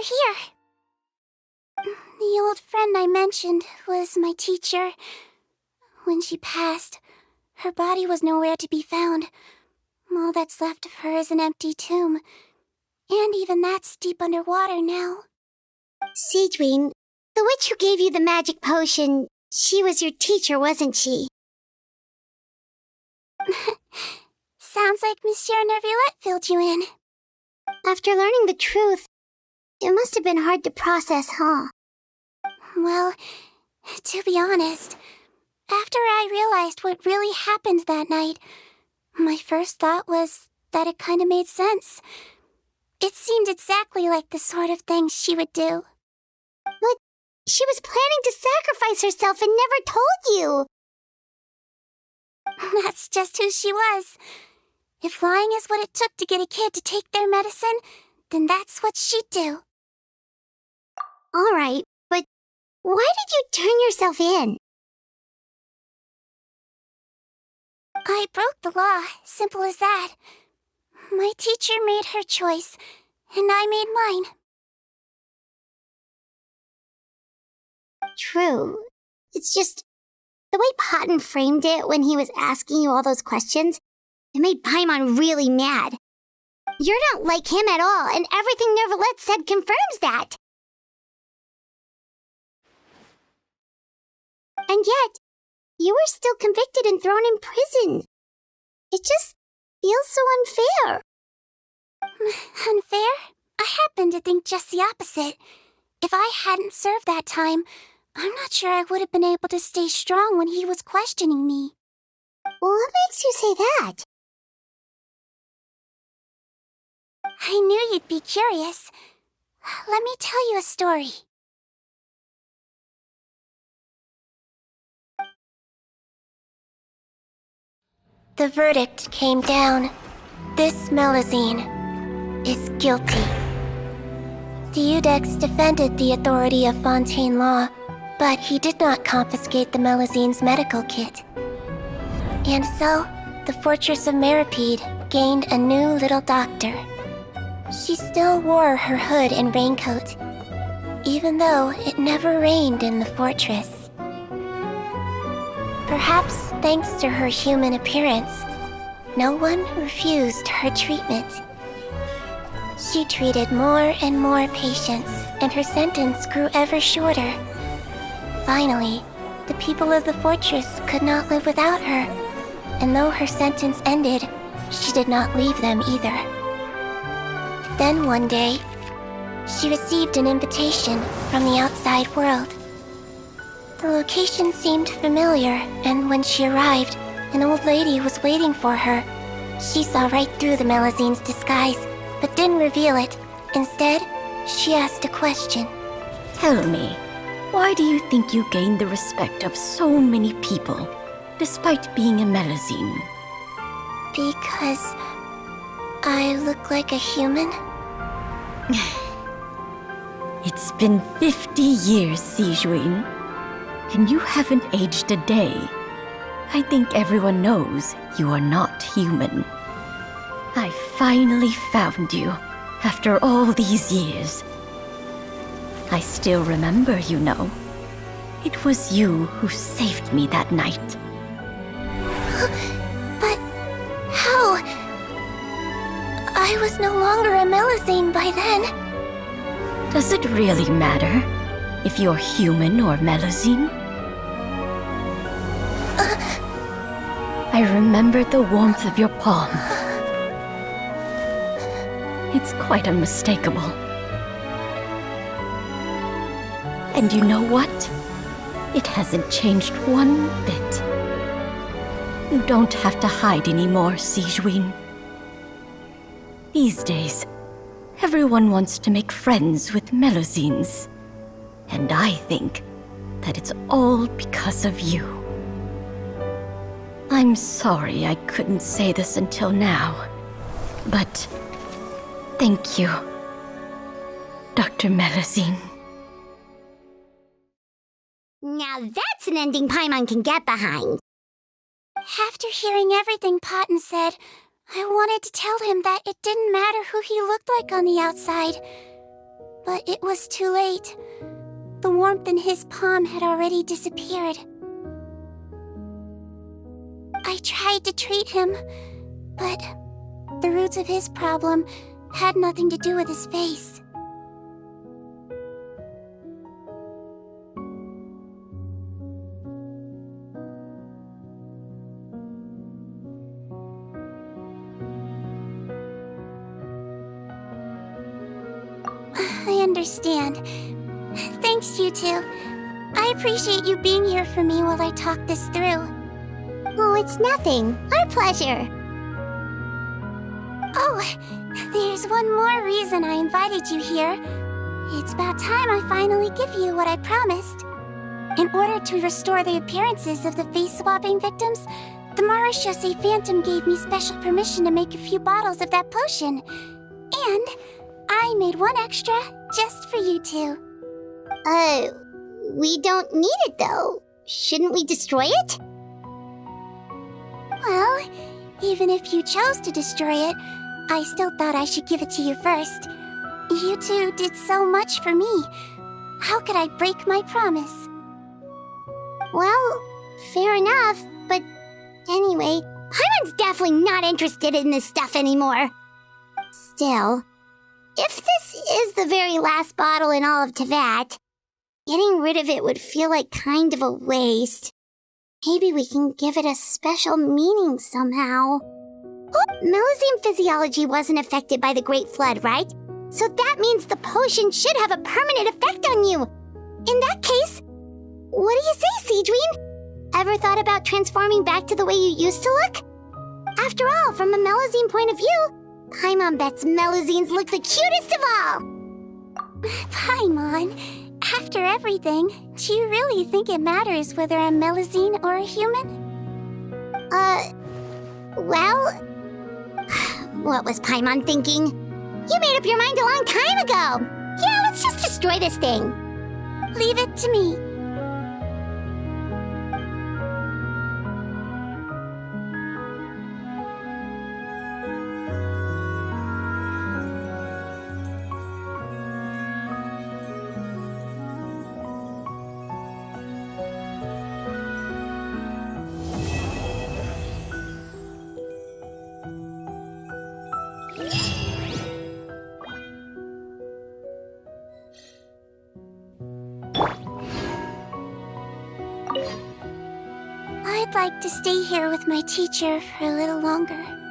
here. The old friend I mentioned was my teacher. When she passed, her body was nowhere to be found. All that's left of her is an empty tomb. And even that's deep underwater now. Sigewinne, the witch who gave you the magic potion, she was your teacher, wasn't she? Sounds like Monsieur Neuvillette filled you in. After learning the truth, it must have been hard to process, huh? Well, to be honest, after I realized what really happened that night, my first thought was that it kinda made sense. It seemed exactly like the sort of thing she would do. But she was planning to sacrifice herself and never told you! That's just who she was. If lying is what it took to get a kid to take their medicine, then that's what she'd do. Alright, but why did you turn yourself in? I broke the law, simple as that. My teacher made her choice, and I made mine. True. It's just, the way Paimon framed it when he was asking you all those questions, it made Paimon really mad. You're not like him at all, and everything Neuvillette said confirms that. And yet, you were still convicted and thrown in prison. It just feels so unfair. Unfair? I happen to think just the opposite. If I hadn't served that time, I'm not sure I would have been able to stay strong when he was questioning me. What makes you say that? I knew you'd be curious. Let me tell you a story. The verdict came down. This Melusine is guilty. The Iudex defended the authority of Fontaine law, but he did not confiscate the Melusine's medical kit. And so, the fortress of Meripede gained a new little doctor. She still wore her hood and raincoat, even though it never rained in the fortress. Perhaps thanks to her human appearance, no one refused her treatment. She treated more and more patients, and her sentence grew ever shorter. Finally, the people of the fortress could not live without her, and though her sentence ended, she did not leave them either. Then one day, she received an invitation from the outside world. The location seemed familiar, and when she arrived, an old lady was waiting for her. She saw right through the Melusine's disguise, but didn't reveal it. Instead, she asked a question. Tell me, why do you think you gained the respect of so many people, despite being a Melusine? Because I look like a human? It's been 50 years, Sigewinne, and you haven't aged a day. I think everyone knows you are not human. I finally found you, after all these years. I still remember, you know. It was you who saved me that night. But how? I was no longer a Melusine by then. Does it really matter if you're human or Melusine? I remember the warmth of your palm. It's quite unmistakable. And you know what? It hasn't changed one bit. You don't have to hide anymore, Sigewinne. These days, everyone wants to make friends with Melusines. And I think that it's all because of you. I'm sorry I couldn't say this until now, but thank you, Dr. Melusine. Now that's an ending Paimon can get behind. After hearing everything Paimon said, I wanted to tell him that it didn't matter who he looked like on the outside. But it was too late. The warmth in his palm had already disappeared. I tried to treat him, but the roots of his problem had nothing to do with his face. I understand. Thanks, you two. I appreciate you being here for me while I talk this through. Oh, it's nothing. Our pleasure. Oh, there's one more reason I invited you here. It's about time I finally give you what I promised. In order to restore the appearances of the face-swapping victims, the Marishose Phantom gave me special permission to make a few bottles of that potion. And I made one extra just for you two. We don't need it though. Shouldn't we destroy it? Well, even if you chose to destroy it, I still thought I should give it to you first. You two did so much for me. How could I break my promise? Well, fair enough, but anyway, Paimon's definitely not interested in this stuff anymore. Still, if this is the very last bottle in all of Teyvat, getting rid of it would feel like kind of a waste. Maybe we can give it a special meaning somehow. Melusine physiology wasn't affected by the Great Flood, right? So that means the potion should have a permanent effect on you. In that case, what do you say, Cedrine? Ever thought about transforming back to the way you used to look? After all, from a Melusine point of view, Paimon bets Melusines look the cutest of all! Paimon, after everything, do you really think it matters whether I'm Melusine or a human? Well... What was Paimon thinking? You made up your mind a long time ago! Yeah, let's just destroy this thing! Leave it to me. I'd like to stay here with my teacher for a little longer.